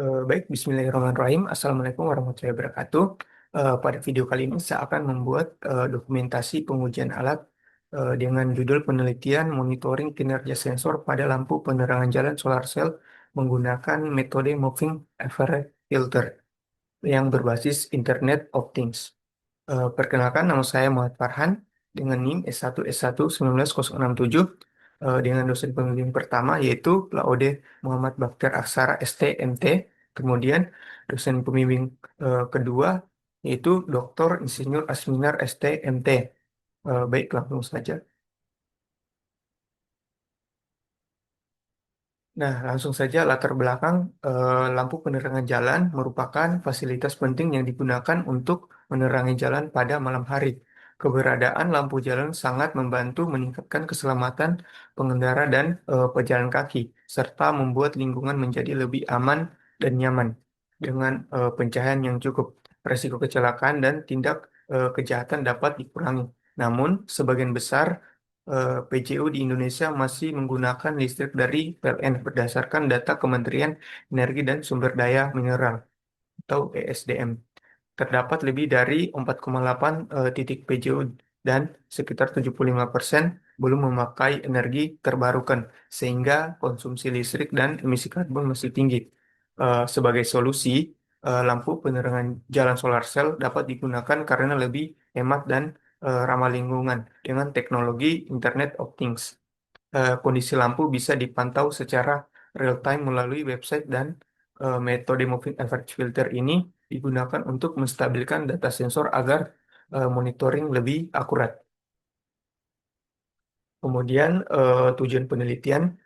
Baik, Bismillahirrahmanirrahim. Assalamualaikum warahmatullahi wabarakatuh. Pada video kali ini saya akan membuat dokumentasi pengujian alat dengan judul penelitian monitoring kinerja sensor pada lampu penerangan jalan solar cell menggunakan metode moving average filter yang berbasis Internet of Things. Perkenalkan, nama saya Muhammad Farhan dengan NIM S1S1 19067 dengan dosen pembimbing pertama yaitu Laude Muhammad Baktir Aksara STMT. Kemudian dosen pembimbing kedua yaitu Dr. Insinyur Asminar STMT. Baik, langsung saja. Nah, langsung saja latar belakang lampu penerangan jalan merupakan fasilitas penting yang digunakan untuk menerangi jalan pada malam hari. Keberadaan lampu jalan sangat membantu meningkatkan keselamatan pengendara dan pejalan kaki, serta membuat lingkungan menjadi lebih aman dan nyaman dengan pencahayaan yang cukup. Resiko kecelakaan dan tindak kejahatan dapat dikurangi. Namun, sebagian besar PJU di Indonesia masih menggunakan listrik dari PLN berdasarkan data Kementerian Energi dan Sumber Daya Mineral atau ESDM. Terdapat lebih dari 4,8 titik PJU dan sekitar 75% belum memakai energi terbarukan, sehingga konsumsi listrik dan emisi karbon masih tinggi. Sebagai solusi, lampu penerangan jalan solar cell dapat digunakan karena lebih hemat dan ramah lingkungan dengan teknologi Internet of Things. Kondisi lampu bisa dipantau secara real time melalui website dan metode moving average filter ini digunakan untuk menstabilkan data sensor agar monitoring lebih akurat. Kemudian tujuan penelitian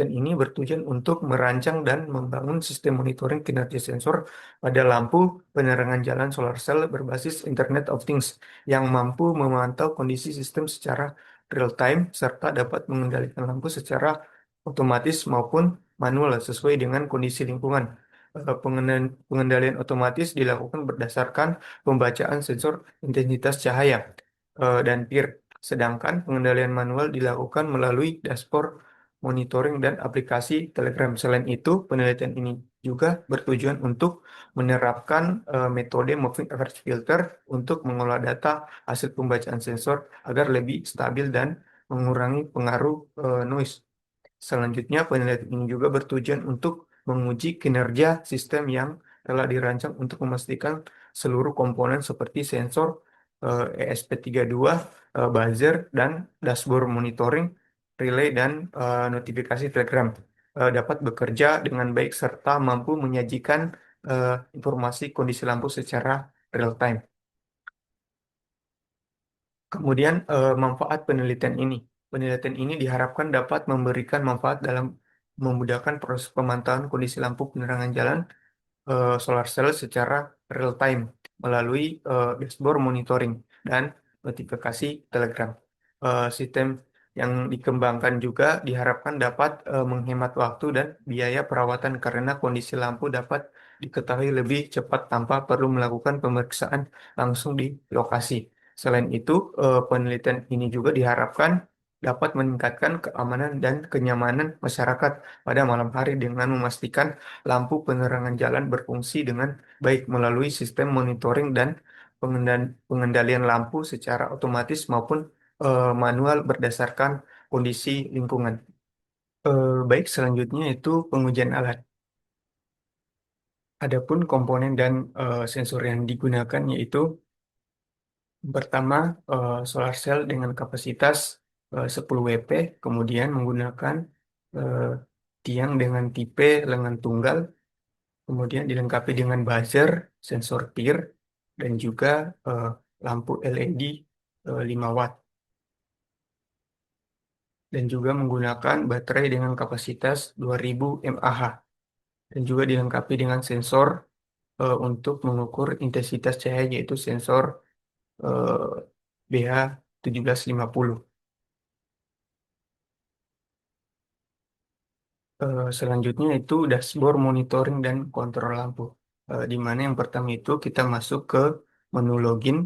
ini bertujuan untuk merancang dan membangun sistem monitoring kinerja sensor pada lampu penerangan jalan solar cell berbasis Internet of Things yang mampu memantau kondisi sistem secara real time serta dapat mengendalikan lampu secara otomatis maupun manual sesuai dengan kondisi lingkungan. Pengendalian otomatis dilakukan berdasarkan pembacaan sensor intensitas cahaya dan PIR. Sedangkan pengendalian manual dilakukan melalui dashboard monitoring dan aplikasi Telegram. Selain itu, penelitian ini juga bertujuan untuk menerapkan metode moving average filter untuk mengolah data hasil pembacaan sensor agar lebih stabil dan mengurangi pengaruh noise. Selanjutnya, penelitian ini juga bertujuan untuk menguji kinerja sistem yang telah dirancang untuk memastikan seluruh komponen seperti sensor, ESP32, buzzer, dan dashboard monitoring, relay, dan notifikasi Telegram dapat bekerja dengan baik serta mampu menyajikan informasi kondisi lampu secara real time. Kemudian manfaat penelitian ini. Penelitian ini diharapkan dapat memberikan manfaat dalam memudahkan proses pemantauan kondisi lampu penerangan jalan solar cell secara real time melalui dashboard monitoring dan notifikasi Telegram. Sistem yang dikembangkan juga diharapkan dapat menghemat waktu dan biaya perawatan karena kondisi lampu dapat diketahui lebih cepat tanpa perlu melakukan pemeriksaan langsung di lokasi. Selain itu, penelitian ini juga diharapkan dapat meningkatkan keamanan dan kenyamanan masyarakat pada malam hari dengan memastikan lampu penerangan jalan berfungsi dengan baik melalui sistem monitoring dan pengendalian lampu secara otomatis maupun manual berdasarkan kondisi lingkungan. Baik, selanjutnya itu pengujian alat. Adapun komponen dan sensor yang digunakan yaitu pertama solar cell dengan kapasitas 10 WP, kemudian menggunakan eh, tiang dengan tipe lengan tunggal, kemudian dilengkapi dengan buzzer, sensor PIR, dan juga eh, lampu LED 5 watt. Dan juga menggunakan baterai dengan kapasitas 2000 mAh. Dan juga dilengkapi dengan sensor untuk mengukur intensitas cahaya yaitu sensor eh, BH1750. Selanjutnya itu dashboard monitoring dan kontrol lampu. Di mana yang pertama itu kita masuk ke menu login.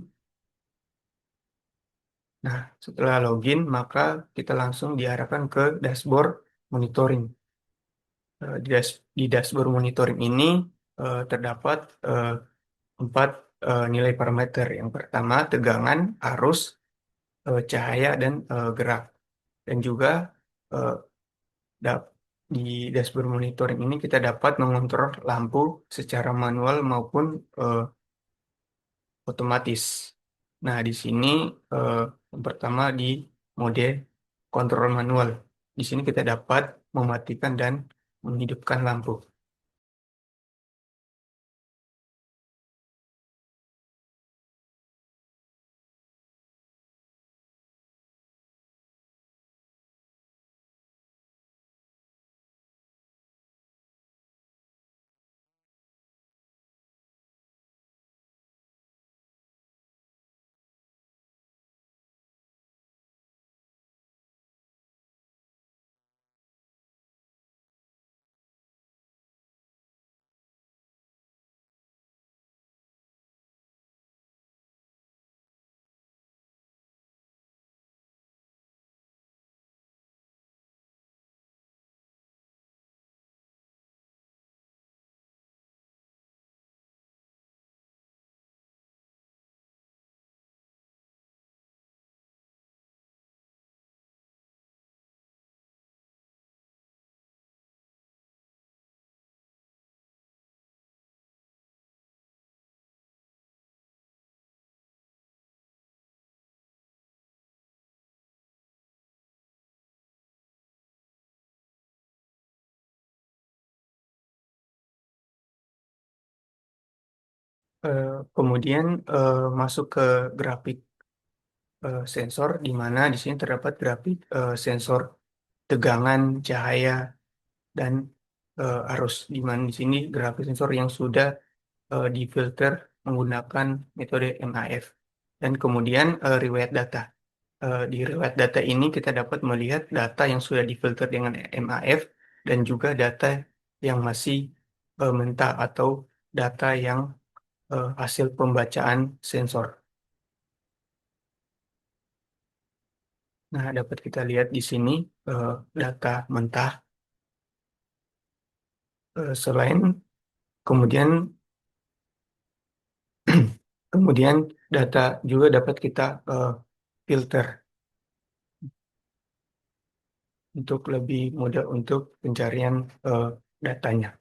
Nah, setelah login, maka kita langsung diarahkan ke dashboard monitoring. Di dashboard monitoring ini terdapat empat nilai parameter. Yang pertama, tegangan, arus, cahaya, dan gerak. Dan juga eh, dap- di dashboard monitoring ini kita dapat mengontrol lampu secara manual maupun eh, otomatis. Nah, di sini eh, yang pertama di mode kontrol manual. Di sini kita dapat mematikan dan menghidupkan lampu. Eh, Kemudian masuk ke grafik sensor, di mana di sini terdapat grafik sensor tegangan, cahaya, dan arus. Di mana di sini grafik sensor yang sudah difilter menggunakan metode MAF. Dan kemudian riwayat data. Di riwayat data ini kita dapat melihat data yang sudah difilter dengan MAF dan juga data yang masih mentah atau data yang hasil pembacaan sensor. Nah, dapat kita lihat di sini eh, data mentah. Selain kemudian kemudian data juga dapat kita filter untuk lebih mudah untuk pencarian eh, datanya.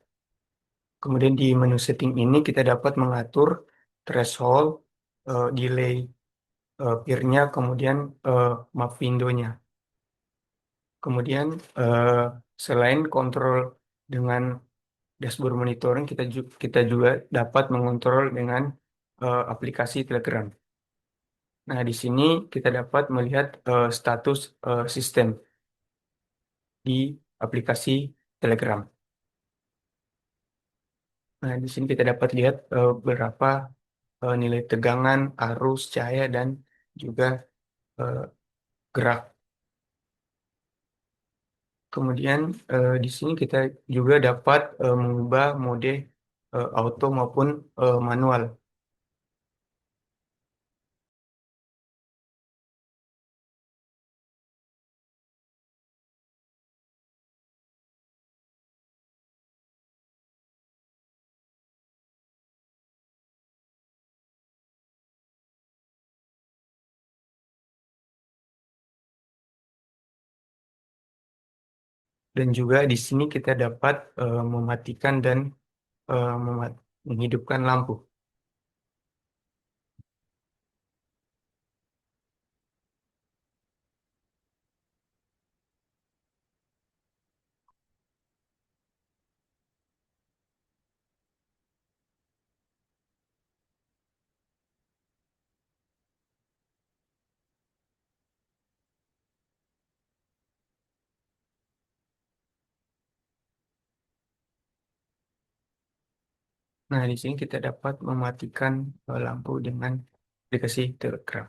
Kemudian di menu setting ini kita dapat mengatur threshold, delay peer-nya, kemudian map window-nya. Kemudian eh, selain kontrol dengan dashboard monitoring, kita juga dapat mengontrol dengan aplikasi Telegram. Nah, di sini kita dapat melihat status sistem di aplikasi Telegram. Nah, di sini kita dapat lihat berapa nilai tegangan, arus, cahaya, dan juga eh, gerak. Kemudian di sini kita juga dapat mengubah mode auto maupun manual. Dan juga di sini kita dapat mematikan dan menghidupkan lampu. Nah, di sini kita dapat mematikan lampu dengan aplikasi Telegram.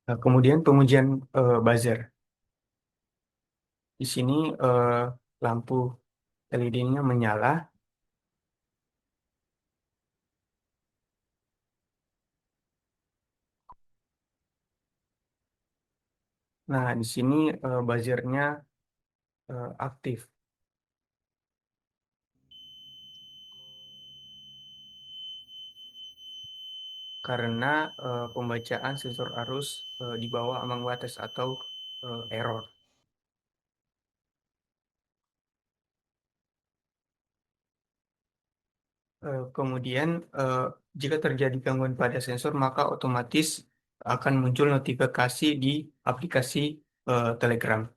Nah, kemudian pengujian buzzer. Di sini lampu LED-nya menyala. Nah, di sini buzzernya aktif karena pembacaan sensor arus di bawah ambang batas atau error. Kemudian, eh, jika terjadi gangguan pada sensor, maka otomatis akan muncul notifikasi di aplikasi Telegram.